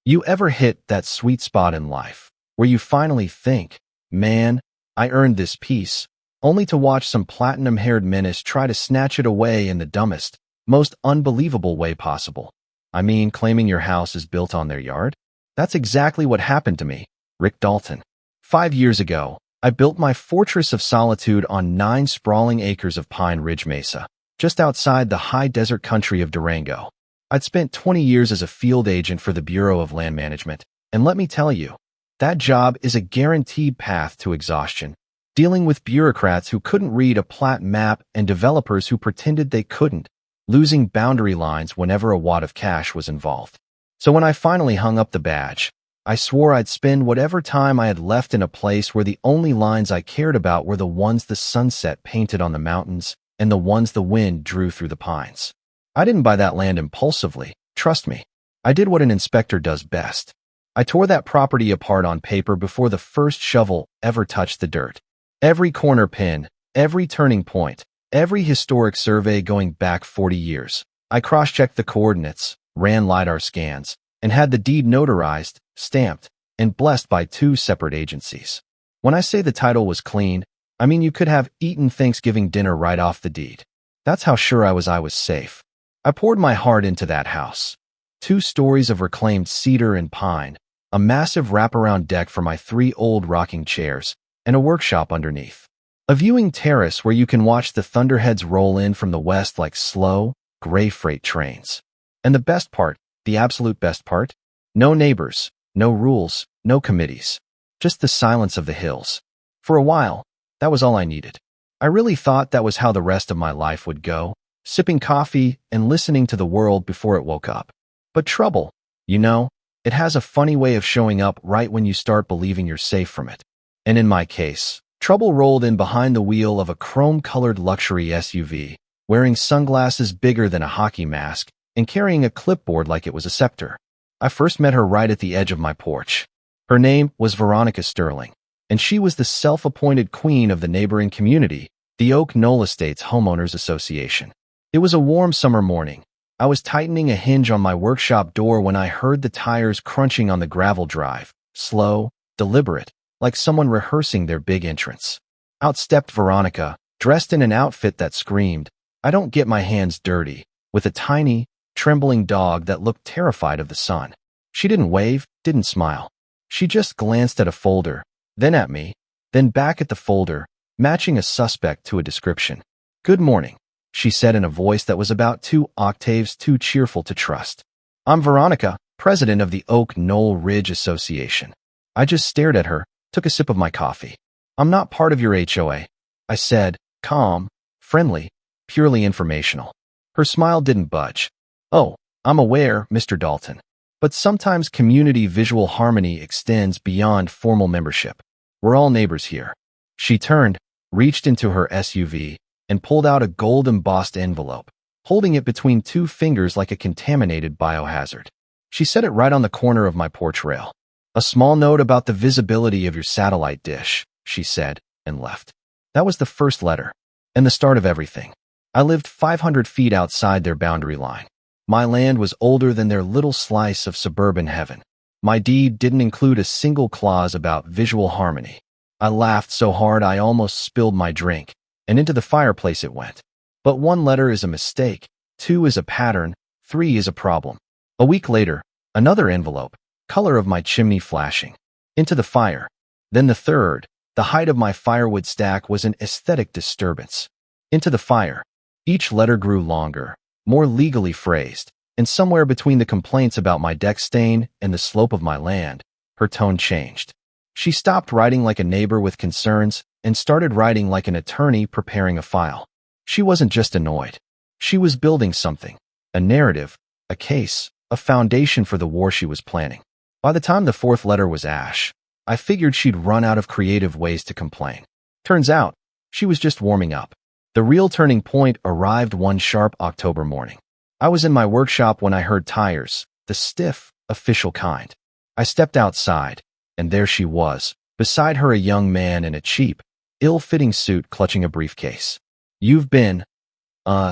You ever hit that sweet spot in life where you finally think, man, I earned this peace, only to watch some platinum-haired menace try to snatch it away in the dumbest, most unbelievable way possible? I mean, claiming your house is built on their yard? That's exactly what happened to me, Rick Dalton. 5 years ago, I built my fortress of solitude on 9 sprawling acres of Pine Ridge Mesa, just outside the high desert country of Durango. I'd spent 20 years as a field agent for the Bureau of Land Management, and let me tell you, that job is a guaranteed path to exhaustion, dealing with bureaucrats who couldn't read a plat map and developers who pretended they couldn't, losing boundary lines whenever a wad of cash was involved. So when I finally hung up the badge, I swore I'd spend whatever time I had left in a place where the only lines I cared about were the ones the sunset painted on the mountains and the ones the wind drew through the pines. I didn't buy that land impulsively, trust me. I did what an inspector does best. I tore that property apart on paper before the first shovel ever touched the dirt. Every corner pin, every turning point, every historic survey going back 40 years. I cross-checked the coordinates, ran LiDAR scans, and had the deed notarized, stamped, and blessed by 2 separate agencies. When I say the title was clean, I mean you could have eaten Thanksgiving dinner right off the deed. That's how sure I was safe. I poured my heart into that house. 2 stories of reclaimed cedar and pine, a massive wraparound deck for my 3 old rocking chairs, and a workshop underneath. A viewing terrace where you can watch the thunderheads roll in from the west like slow, gray freight trains. And the best part, the absolute best part? No neighbors, no rules, no committees. Just the silence of the hills. For a while, that was all I needed. I really thought that was how the rest of my life would go, sipping coffee and listening to the world before it woke up. But trouble, you know, it has a funny way of showing up right when you start believing you're safe from it. And in my case, trouble rolled in behind the wheel of a chrome-colored luxury SUV, wearing sunglasses bigger than a hockey mask and carrying a clipboard like it was a scepter. I first met her right at the edge of my porch. Her name was Veronica Sterling, and she was the self-appointed queen of the neighboring community, the Oak Knoll Estates Homeowners Association. It was a warm summer morning. I was tightening a hinge on my workshop door when I heard the tires crunching on the gravel drive, slow, deliberate, like someone rehearsing their big entrance. Out stepped Veronica, dressed in an outfit that screamed, "I don't get my hands dirty," with a tiny, trembling dog that looked terrified of the sun. She didn't wave, didn't smile. She just glanced at a folder, then at me, then back at the folder, matching a suspect to a description. "Good morning," she said in a voice that was about 2 octaves too cheerful to trust. "I'm Veronica, president of the Oak Knoll Ridge Association." I just stared at her, took a sip of my coffee. "I'm not part of your HOA," I said, calm, friendly, purely informational. Her smile didn't budge. "Oh, I'm aware, Mr. Dalton. But sometimes community visual harmony extends beyond formal membership. We're all neighbors here." She turned, reached into her SUV, and pulled out a gold-embossed envelope, holding it between 2 fingers like a contaminated biohazard. She set it right on the corner of my porch rail. "A small note about the visibility of your satellite dish," she said, and left. That was the first letter, and the start of everything. I lived 500 feet outside their boundary line. My land was older than their little slice of suburban heaven. My deed didn't include a single clause about visual harmony. I laughed so hard I almost spilled my drink, and into the fireplace it went. But 1 letter is a mistake, 2 is a pattern, 3 is a problem. A week later, another envelope, color of my chimney flashing, into the fire. Then the third, the height of my firewood stack was an aesthetic disturbance. Into the fire. Each letter grew longer, more legally phrased, and somewhere between the complaints about my deck stain and the slope of my land, her tone changed. She stopped writing like a neighbor with concerns and started writing like an attorney preparing a file. She wasn't just annoyed. She was building something, a narrative, a case, a foundation for the war she was planning. By the time the 4th letter was ash, I figured she'd run out of creative ways to complain. Turns out, she was just warming up. The real turning point arrived one sharp October morning. I was in my workshop when I heard tires, the stiff, official kind. I stepped outside, and there she was, beside her a young man in a cheap, ill-fitting suit clutching a briefcase. "You've been,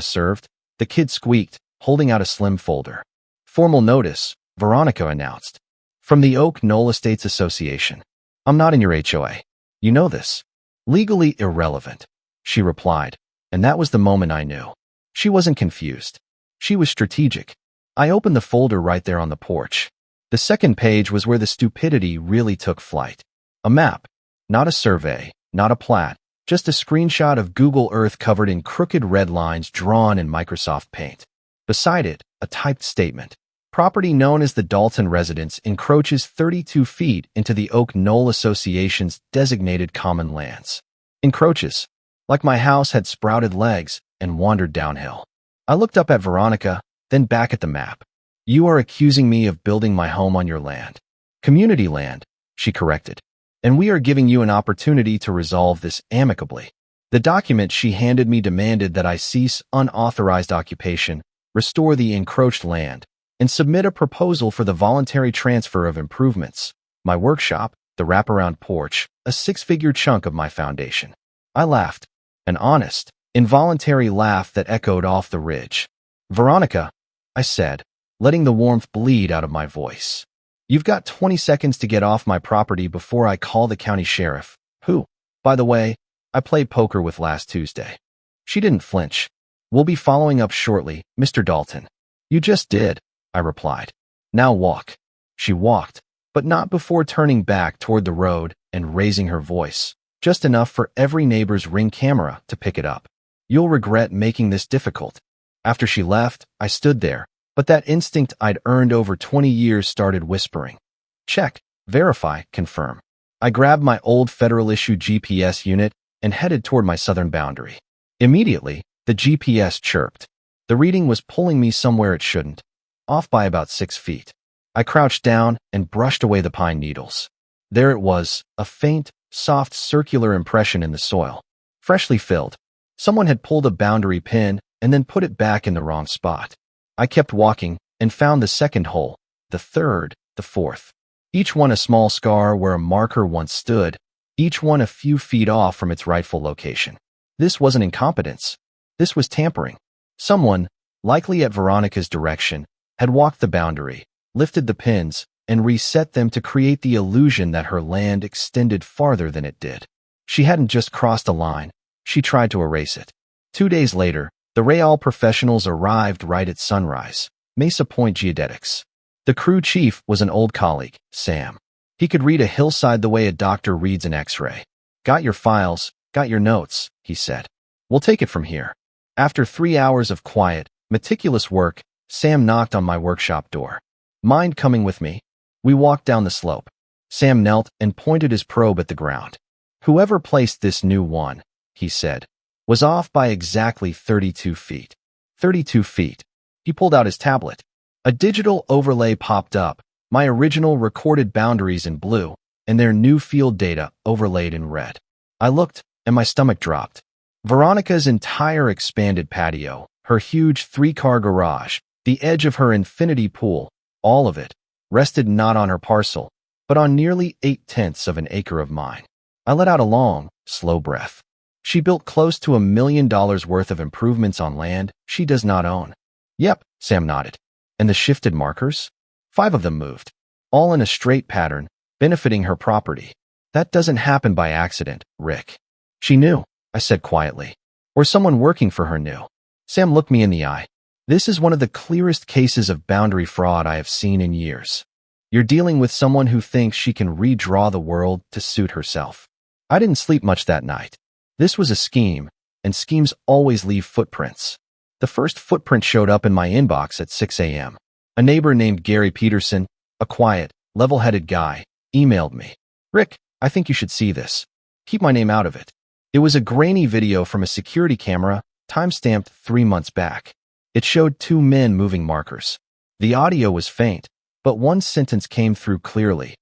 served," the kid squeaked, holding out a slim folder. "Formal notice," Veronica announced. From the Oak Knoll Estates Association. I'm not in your HOA. You know this. Legally irrelevant, she replied, and that was the moment I knew. She wasn't confused. She was strategic. I opened the folder right there on the porch. The second page was where the stupidity really took flight. A map. Not a survey, not a plat, just a screenshot of Google Earth covered in crooked red lines drawn in Microsoft Paint. Beside it, a typed statement. Property known as the Dalton Residence encroaches 32 feet into the Oak Knoll Association's designated common lands. Encroaches. Like my house had sprouted legs and wandered downhill. I looked up at Veronica, then back at the map. You are accusing me of building my home on your land. Community land, she corrected. And we are giving you an opportunity to resolve this amicably. The document she handed me demanded that I cease unauthorized occupation, restore the encroached land, and submit a proposal for the voluntary transfer of improvements, my workshop, the wraparound porch, a six-figure chunk of my foundation. I laughed, an honest, involuntary laugh that echoed off the ridge. Veronica, I said, letting the warmth bleed out of my voice. You've got 20 seconds to get off my property before I call the county sheriff, who, by the way, I played poker with last Tuesday. She didn't flinch. We'll be following up shortly, Mr. Dalton. You just did, I replied. Now walk. She walked, but not before turning back toward the road and raising her voice, just enough for every neighbor's Ring camera to pick it up. You'll regret making this difficult. After she left, I stood there, but that instinct I'd earned over 20 years started whispering. Check, verify, confirm. I grabbed my old federal-issue GPS unit and headed toward my southern boundary. Immediately, the GPS chirped. The reading was pulling me somewhere it shouldn't, off by about 6 feet. I crouched down and brushed away the pine needles. There it was, a faint, soft circular impression in the soil, freshly filled. Someone had pulled a boundary pin and then put it back in the wrong spot. I kept walking and found the second hole, the third, the fourth. Each one a small scar where a marker once stood, each one a few feet off from its rightful location. This wasn't incompetence. This was tampering. Someone, likely at Veronica's direction, had walked the boundary, lifted the pins, and reset them to create the illusion that her land extended farther than it did. She hadn't just crossed a line, she tried to erase it. 2 days later, the Real professionals arrived right at sunrise, Mesa Point Geodetics. The crew chief was an old colleague, Sam. He could read a hillside the way a doctor reads an x-ray. Got your files, got your notes, he said. We'll take it from here. After 3 hours of quiet, meticulous work, Sam knocked on my workshop door. Mind coming with me? We walked down the slope. Sam knelt and pointed his probe at the ground. Whoever placed this new one, he said, was off by exactly 32 feet. 32 feet. He pulled out his tablet. A digital overlay popped up, my original recorded boundaries in blue, and their new field data overlaid in red. I looked, and my stomach dropped. Veronica's entire expanded patio, her huge 3-car garage, the edge of her infinity pool, all of it, rested not on her parcel, but on nearly 8/10 of an acre of mine. I let out a long, slow breath. She built close to $1 million worth of improvements on land she does not own. Yep, Sam nodded. And the shifted markers? 5 of them moved, all in a straight pattern, benefiting her property. That doesn't happen by accident, Rick. She knew, I said quietly. Or someone working for her knew. Sam looked me in the eye. This is one of the clearest cases of boundary fraud I have seen in years. You're dealing with someone who thinks she can redraw the world to suit herself. I didn't sleep much that night. This was a scheme, and schemes always leave footprints. The first footprint showed up in my inbox at 6 a.m. A neighbor named Gary Peterson, a quiet, level-headed guy, emailed me. Rick, I think you should see this. Keep my name out of it. It was a grainy video from a security camera, time-stamped 3 months back. It showed 2 men moving markers. The audio was faint, but one sentence came through clearly.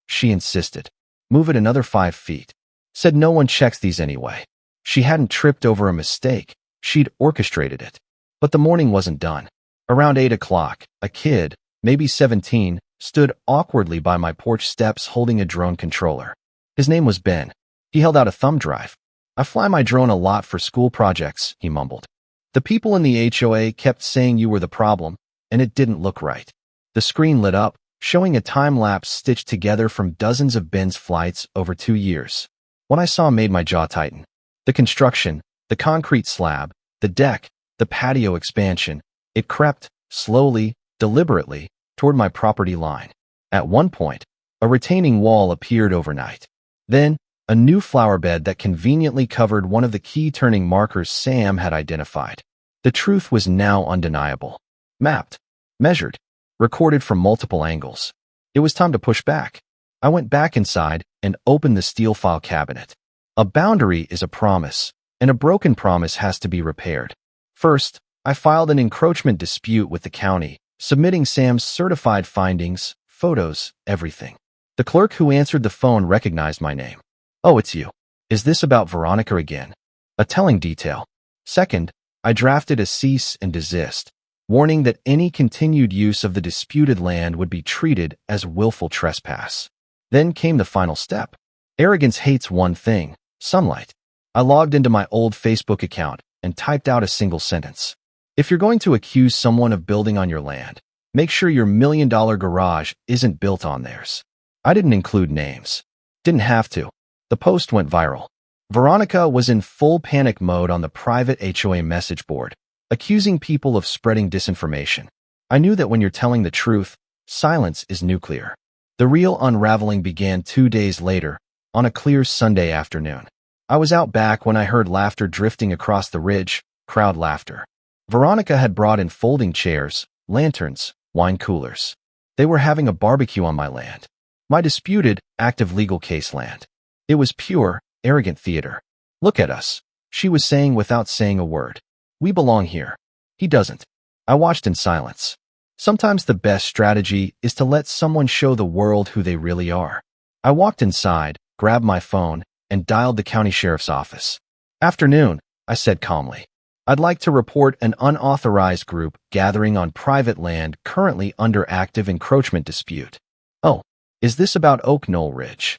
She insisted. Move it another 5 feet. Said no one checks these anyway. She hadn't tripped over a mistake. She'd orchestrated it. But the morning wasn't done. Around 8 o'clock, a kid, maybe 17, stood awkwardly by my porch steps holding a drone controller. His name was Ben. He held out a thumb drive. I fly my drone a lot for school projects, he mumbled. The people in the HOA kept saying you were the problem, and it didn't look right. The screen lit up, showing a time-lapse stitched together from dozens of Ben's flights over 2 years. What I saw made my jaw tighten. The construction, the concrete slab, the deck, the patio expansion, it crept, slowly, deliberately, toward my property line. At one point, a retaining wall appeared overnight. Then, a new flower bed that conveniently covered one of the key turning markers Sam had identified. The truth was now undeniable. Mapped, measured, recorded from multiple angles. It was time to push back. I went back inside and opened the steel file cabinet. A boundary is a promise, and a broken promise has to be repaired. First, I filed an encroachment dispute with the county, submitting Sam's certified findings, photos, everything. The clerk who answered the phone recognized my name. "Oh, it's you. Is this about Veronica again?" A telling detail. Second, I drafted a cease and desist, warning that any continued use of the disputed land would be treated as willful trespass. Then came the final step. Arrogance hates one thing: sunlight. I logged into my old Facebook account and typed out a single sentence. If you're going to accuse someone of building on your land, make sure your $1 million garage isn't built on theirs. I didn't include names. Didn't have to. The post went viral. Veronica was in full panic mode on the private HOA message board, accusing people of spreading disinformation. I knew that when you're telling the truth, silence is nuclear. The real unraveling began 2 days later, on a clear Sunday afternoon. I was out back when I heard laughter drifting across the ridge, crowd laughter. Veronica had brought in folding chairs, lanterns, wine coolers. They were having a barbecue on my land. My disputed, active legal case land. It was pure, arrogant theater. "Look at us," she was saying without saying a word. "We belong here. He doesn't." I watched in silence. Sometimes the best strategy is to let someone show the world who they really are. I walked inside, grabbed my phone, and dialed the county sheriff's office. "Afternoon," I said calmly. "I'd like to report an unauthorized group gathering on private land currently under active encroachment dispute." "Oh, is this about Oak Knoll Ridge?"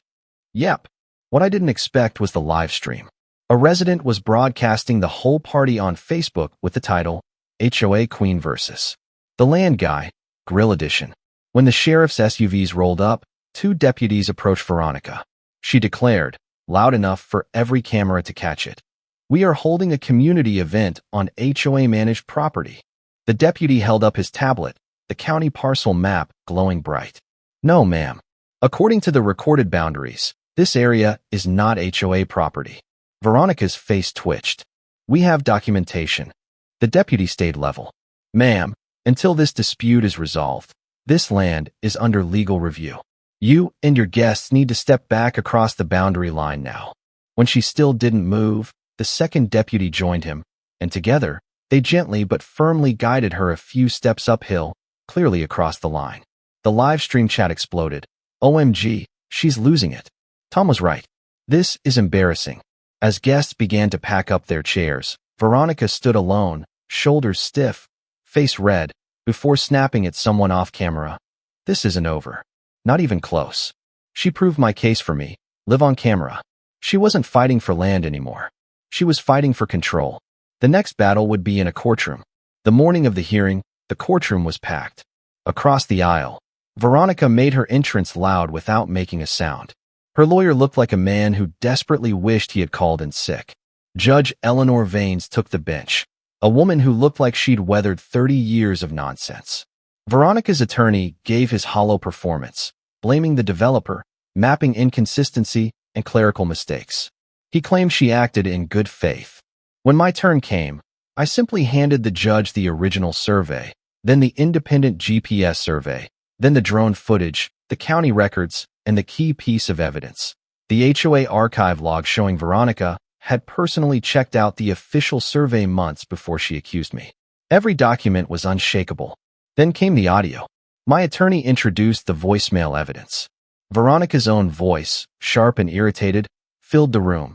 "Yep." What I didn't expect was the live stream. A resident was broadcasting the whole party on Facebook with the title, HOA Queen vs. The Land Guy, Grill Edition. When the sheriff's SUVs rolled up, 2 deputies approached Veronica. She declared, loud enough for every camera to catch it, "We are holding a community event on HOA-managed property." The deputy held up his tablet, the county parcel map glowing bright. "No, ma'am. According to the recorded boundaries, this area is not HOA property." Veronica's face twitched. "We have documentation." The deputy stayed level. "Ma'am, until this dispute is resolved, this land is under legal review. You and your guests need to step back across the boundary line now." When she still didn't move, the second deputy joined him, and together, they gently but firmly guided her a few steps uphill, clearly across the line. The live stream chat exploded. "OMG, she's losing it. Tom was right. This is embarrassing." As guests began to pack up their chairs, Veronica stood alone, shoulders stiff, face red, before snapping at someone off camera. "This isn't over. Not even close." She proved my case for me, live on camera. She wasn't fighting for land anymore. She was fighting for control. The next battle would be in a courtroom. The morning of the hearing, the courtroom was packed. Across the aisle, Veronica made her entrance loud without making a sound. Her lawyer looked like a man who desperately wished he had called in sick. Judge Eleanor Vaines took the bench, a woman who looked like she'd weathered 30 years of nonsense. Veronica's attorney gave his hollow performance, blaming the developer, mapping inconsistency, and clerical mistakes. He claimed she acted in good faith. When my turn came, I simply handed the judge the original survey, then the independent GPS survey, then the drone footage, the county records, and the key piece of evidence, the HOA archive log showing Veronica had personally checked out the official survey months before she accused me. Every document was unshakable. Then came the audio. My attorney introduced the voicemail evidence. Veronica's own voice, sharp and irritated, filled the room.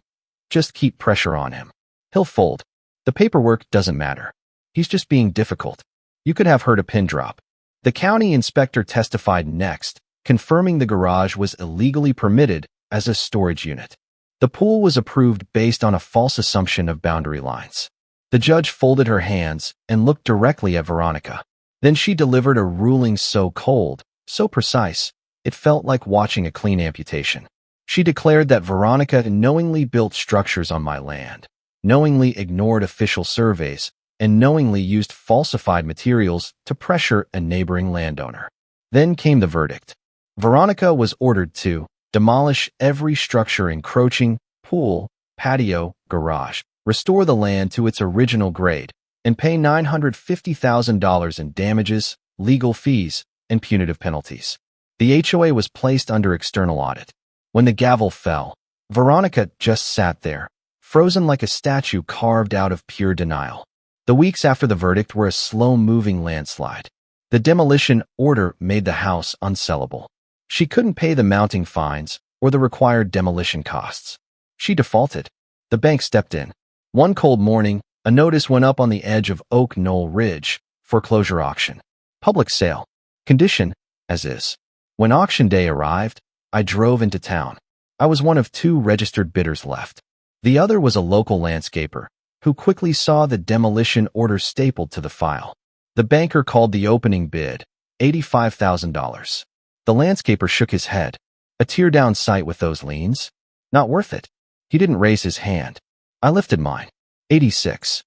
"Just keep pressure on him. He'll fold. The paperwork doesn't matter. He's just being difficult." You could have heard a pin drop. The county inspector testified next, confirming the garage was illegally permitted as a storage unit. The pool was approved based on a false assumption of boundary lines. The judge folded her hands and looked directly at Veronica. Then she delivered a ruling so cold, so precise, it felt like watching a clean amputation. She declared that Veronica knowingly built structures on my land, knowingly ignored official surveys, and knowingly used falsified materials to pressure a neighboring landowner. Then came the verdict. Veronica was ordered to demolish every structure encroaching, pool, patio, garage, restore the land to its original grade, and pay $950,000 in damages, legal fees, and punitive penalties. The HOA was placed under external audit. When the gavel fell, Veronica just sat there, frozen like a statue carved out of pure denial. The weeks after the verdict were a slow-moving landslide. The demolition order made the house unsellable. She couldn't pay the mounting fines or the required demolition costs. She defaulted. The bank stepped in. One cold morning, a notice went up on the edge of Oak Knoll Ridge, foreclosure auction. Public sale. Condition, as is. When auction day arrived, I drove into town. I was one of 2 registered bidders left. The other was a local landscaper, who quickly saw the demolition order stapled to the file. The banker called the opening bid, $85,000. The landscaper shook his head. A tear-down sight with those liens? Not worth it. He didn't raise his hand. I lifted mine. 86.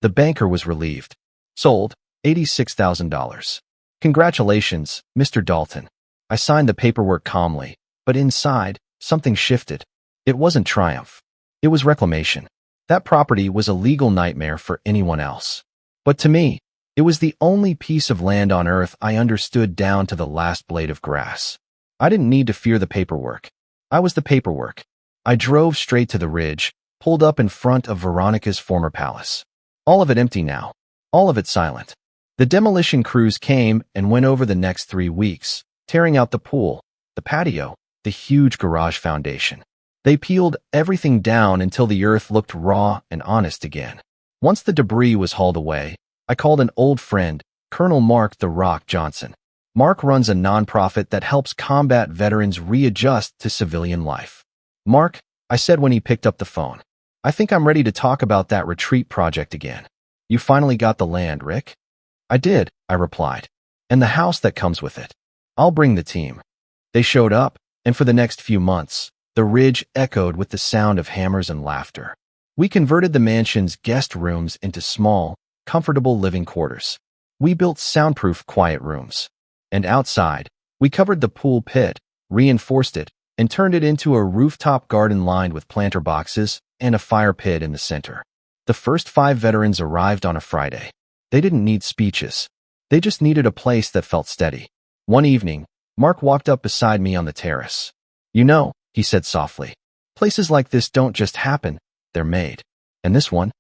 The banker was relieved. Sold, $86,000. Congratulations, Mr. Dalton. I signed the paperwork calmly, but inside, something shifted. It wasn't triumph. It was reclamation. That property was a legal nightmare for anyone else. But to me, it was the only piece of land on earth I understood down to the last blade of grass. I didn't need to fear the paperwork. I was the paperwork. I drove straight to the ridge, pulled up in front of Veronica's former palace. All of it empty now. All of it silent. The demolition crews came and went over the next 3 weeks, tearing out the pool, the patio, the huge garage foundation. They peeled everything down until the earth looked raw and honest again. Once the debris was hauled away, I called an old friend, Colonel Mark "The Rock" Johnson. Mark runs a nonprofit that helps combat veterans readjust to civilian life. Mark, I said when he picked up the phone, I think I'm ready to talk about that retreat project again. You finally got the land, Rick? I did, I replied. And the house that comes with it. I'll bring the team. They showed up, and for the next few months, the ridge echoed with the sound of hammers and laughter. We converted the mansion's guest rooms into small, comfortable living quarters. We built soundproof quiet rooms. And outside, we covered the pool pit, reinforced it, and turned it into a rooftop garden lined with planter boxes and a fire pit in the center. The first 5 veterans arrived on a Friday. They didn't need speeches. They just needed a place that felt steady. One evening, Mark walked up beside me on the terrace. You know, he said softly, places like this don't just happen, they're made. And this one's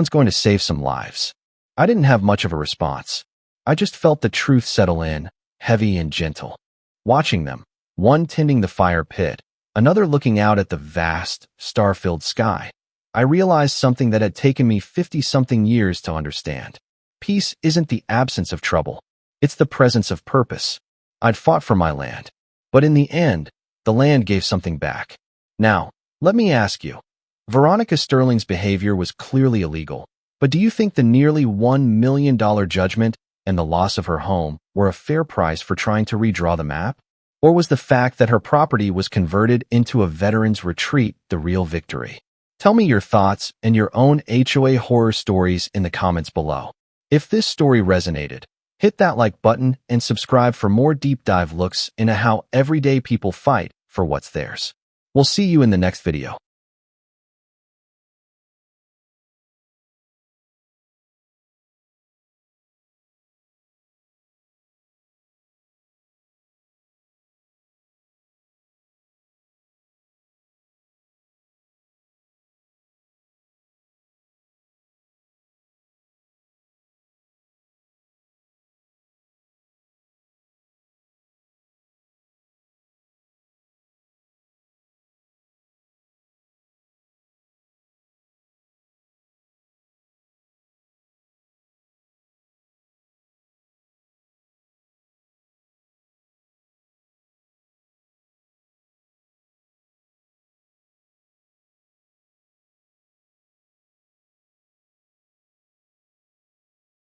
going to save some lives. I didn't have much of a response. I just felt the truth settle in, heavy and gentle. Watching them, one tending the fire pit, another looking out at the vast, star-filled sky, I realized something that had taken me 50-something years to understand. Peace isn't the absence of trouble. It's the presence of purpose. I'd fought for my land, but in the end, the land gave something back. Now, let me ask you. Veronica Sterling's behavior was clearly illegal, but do you think the nearly $1 million judgment and the loss of her home were a fair price for trying to redraw the map? Or was the fact that her property was converted into a veteran's retreat the real victory? Tell me your thoughts and your own HOA horror stories in the comments below. If this story resonated, hit that like button and subscribe for more deep dive looks into how everyday people fight for what's theirs. We'll see you in the next video.